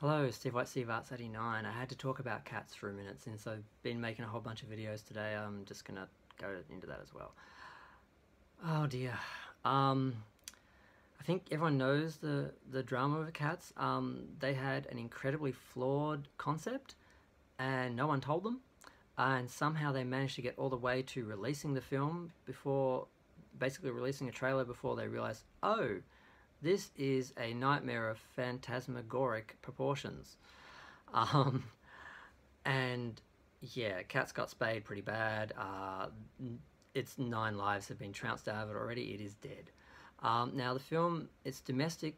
Hello, Steve White, Steve Arts 89. I had to talk about cats for a minute since I've been making a whole bunch of videos today. I'm just gonna go into that as well. Oh dear. Um, I think everyone knows the drama of cats. They had an incredibly flawed concept, and no one told them. And somehow they managed to get all the way to releasing the film before, basically releasing a trailer before they realized, oh, this is a nightmare of phantasmagoric proportions. Um, and yeah, Cat's got spayed pretty bad. Its 9 lives have been trounced out of it already. It is dead. Now the film, it's domestic.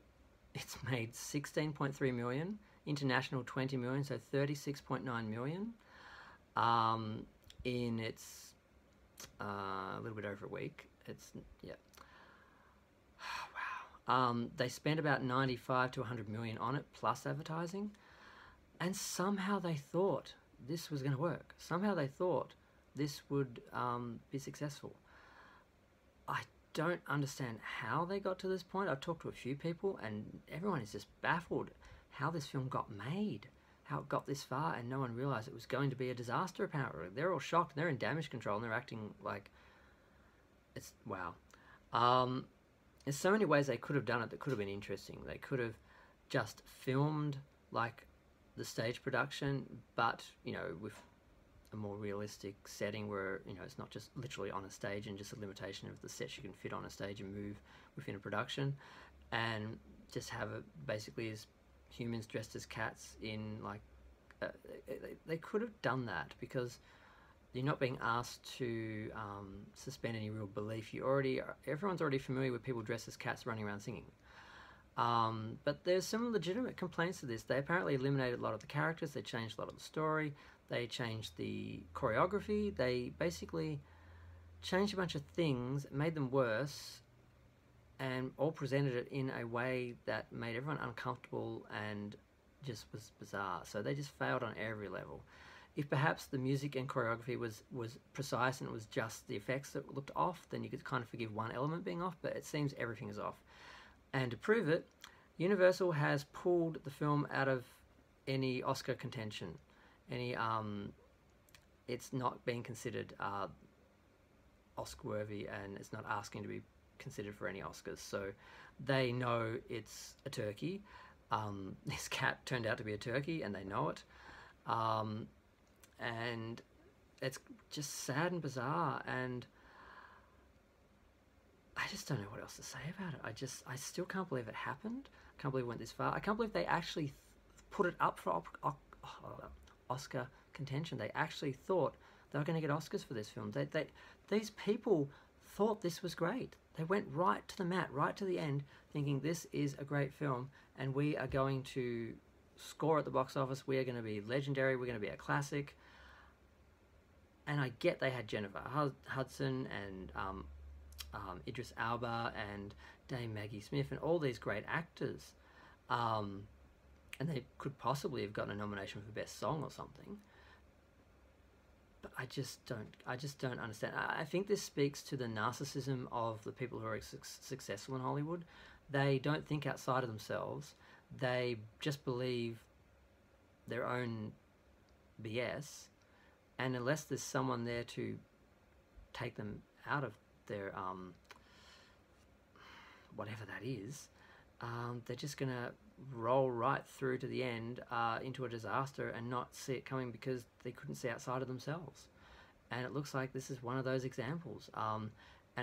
It's made 16.3 million, international 20 million, so 36.9 million. In its a little bit over a week. It's yeah. Wow. They spent about 95 to 100 million on it plus advertising. And somehow they thought this was going to work. Somehow they thought this would be successful. I don't understand how they got to this point. I've talked to a few people, and everyone is just baffled how this film got made, how it got this far, and no one realized it was going to be a disaster. Apparently, they're all shocked. They're in damage control, and they're acting like it's wow. Um, there's so many ways they could have done it that could have been interesting. They could have just filmed like the stage production, but with a more realistic setting where it's not just literally on a stage and just a limitation of the sets you can fit on a stage and move within a production, and just have it basically as humans dressed as cats in like they could have done that because you're not being asked to suspend any real belief. Everyone's already familiar with people dressed as cats running around singing. But there's some legitimate complaints to this. They apparently eliminated a lot of the characters, they changed a lot of the story, they changed the choreography, they basically changed a bunch of things, made them worse, and all presented it in a way that made everyone uncomfortable and just was bizarre. So they just failed on every level. If perhaps the music and choreography was precise and it was just the effects that looked off, then you could kind of forgive one element being off, but it seems everything is off. And to prove it, Universal has pulled the film out of any Oscar contention. It's not being considered Oscar worthy, and it's not asking to be considered for any Oscars. So they know it's a turkey. This cat turned out to be a turkey, and they know it. And it's just sad and bizarre, and I just don't know what else to say about it. I still can't believe it happened. I can't believe it went this far. I can't believe they actually put it up for Oscar contention. They actually thought they were going to get Oscars for this film. These people thought this was great. They went right to the mat, right to the end, thinking this is a great film, and we are going to score at the box office. We are going to be legendary. We're going to be a classic. And I get they had Jennifer Hudson and Idris Elba and Dame Maggie Smith and all these great actors, and they could possibly have gotten a nomination for Best Song or something. But I just don't understand. I think this speaks to the narcissism of the people who are successful in Hollywood. They don't think outside of themselves. They just believe their own BS, and unless there's someone there to take them out of their whatever that is, they're just gonna roll right through to the end into a disaster and not see it coming because they couldn't see outside of themselves. And it looks like this is one of those examples, and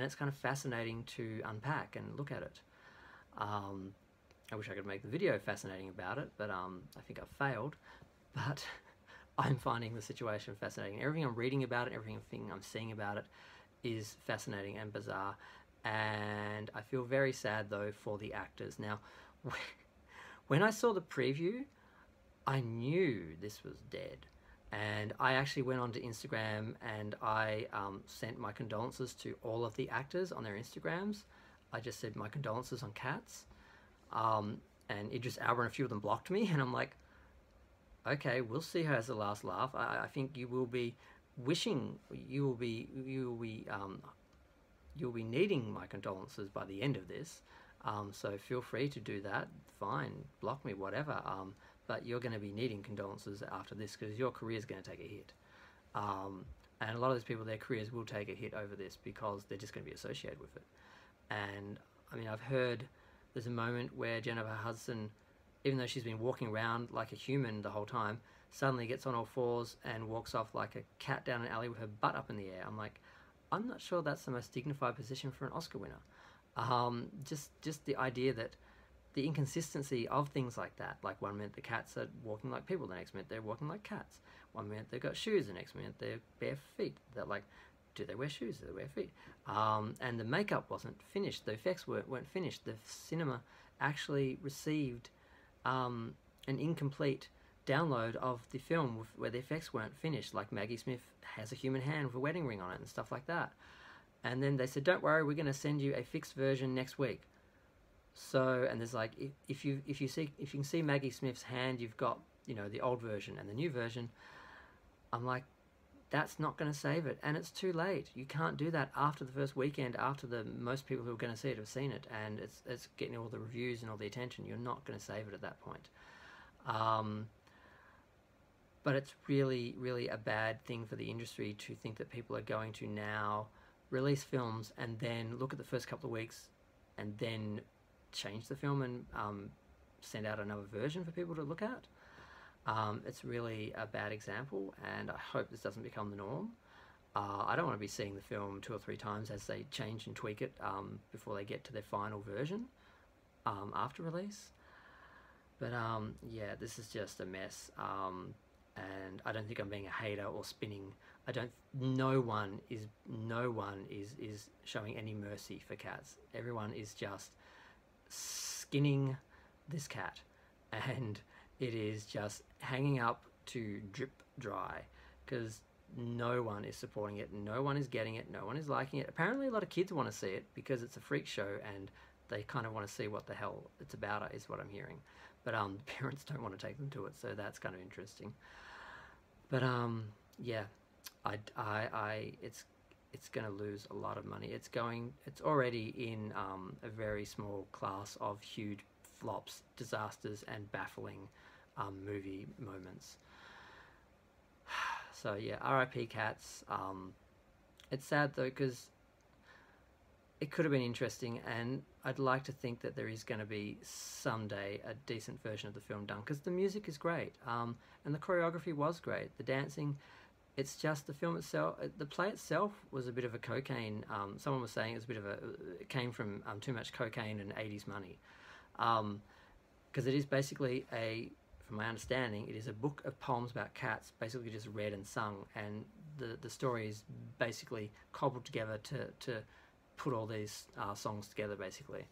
it's kind of fascinating to unpack and look at it. I wish I could make the video fascinating about it, but I think I've failed. But I'm finding the situation fascinating. Everything I'm reading about it, everything I'm seeing about it is fascinating and bizarre, and I feel very sad though for the actors. Now, when I saw the preview, I knew this was dead, and I actually went onto Instagram and I sent my condolences to all of the actors on their Instagrams. I just said my condolences on Cats, and Idris Elba and a few of them blocked me, and I'm like, okay, we'll see her as the last laugh. I think you will be wishing, you will be needing my condolences by the end of this. So feel free to do that. Fine, block me, whatever. but you're going to be needing condolences after this because your career is going to take a hit. And a lot of those people, their careers will take a hit over this because they're just going to be associated with it. And I mean, I've heard there's a moment where Jennifer Hudson, even though she's been walking around like a human the whole time, suddenly gets on all fours and walks off like a cat down an alley with her butt up in the air. I'm like, I'm not sure that's the most dignified position for an Oscar winner. Just the idea that the inconsistency of things like that, like one minute the cats are walking like people, the next minute they're walking like cats. One minute they've got shoes, the next minute they're bare feet. They're like, do they wear shoes? Do they wear feet? And the makeup wasn't finished. The effects weren't finished. The cinema actually received an incomplete download of the film where the effects weren't finished. Like Maggie Smith has a human hand with a wedding ring on it and stuff like that. And then they said, don't worry, we're going to send you a fixed version next week. So, and there's like, if you can see Maggie Smith's hand, you've got, you know, the old version and the new version. I'm like, that's not going to save it, and it's too late. You can't do that after the first weekend, after most people who are going to see it have seen it, and it's getting all the reviews and all the attention. You're not going to save it at that point. But it's really, really a bad thing for the industry to think that people are going to now release films and then look at the first couple of weeks and then change the film and send out another version for people to look at. It's really a bad example, and I hope this doesn't become the norm. I don't want to be seeing the film 2 or 3 times as they change and tweak it before they get to their final version after release. But yeah, this is just a mess, and I don't think I'm being a hater or spinning. No one is showing any mercy for cats. Everyone is just skinning this cat, and it is just hanging up to drip dry because no one is supporting it, no one is getting it, no one is liking it. Apparently a lot of kids want to see it because it's a freak show and they kind of want to see what the hell it's about, is what I'm hearing. But parents don't want to take them to it, so that's kind of interesting. But yeah, it's going to lose a lot of money. It's already in a very small class of huge flops, disasters, and baffling movie moments. So yeah, R.I.P. Cats. It's sad though because it could have been interesting, and I'd like to think that there is going to be someday a decent version of the film done because the music is great, and the choreography was great. The dancing, it's just the film itself, the play itself was a bit of a cocaine. Someone was saying it came from too much cocaine and 80s money, because it is basically from my understanding, it is a book of poems about cats, basically just read and sung, and the story is basically cobbled together to put all these songs together, basically.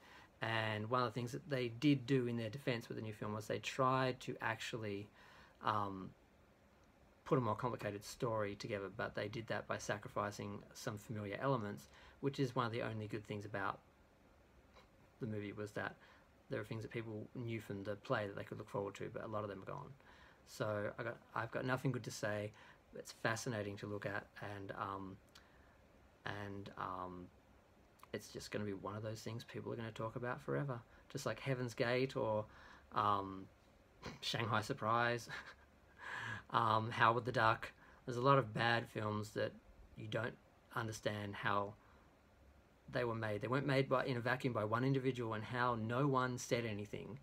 And one of the things that they did do in their defense with the new film was they tried to actually put a more complicated story together, but they did that by sacrificing some familiar elements, which is one of the only good things about the movie, was that there are things that people knew from the play that they could look forward to, but a lot of them are gone. So I've got nothing good to say. It's fascinating to look at, and it's just going to be one of those things people are going to talk about forever, just like Heaven's Gate or Shanghai Surprise, Howard the Duck. There's a lot of bad films that you don't understand how they were made. They weren't made in a vacuum by one individual, and how no one said anything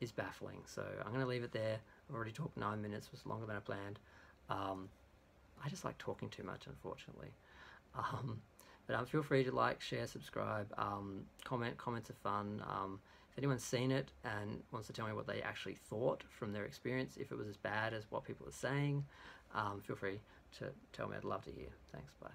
is baffling. So I'm going to leave it there. I've already talked 9 minutes, it was longer than I planned. I just like talking too much, unfortunately. But feel free to like, share, subscribe, comment. Comments are fun. If anyone's seen it and wants to tell me what they actually thought from their experience, if it was as bad as what people are saying, feel free to tell me. I'd love to hear. Thanks, bye.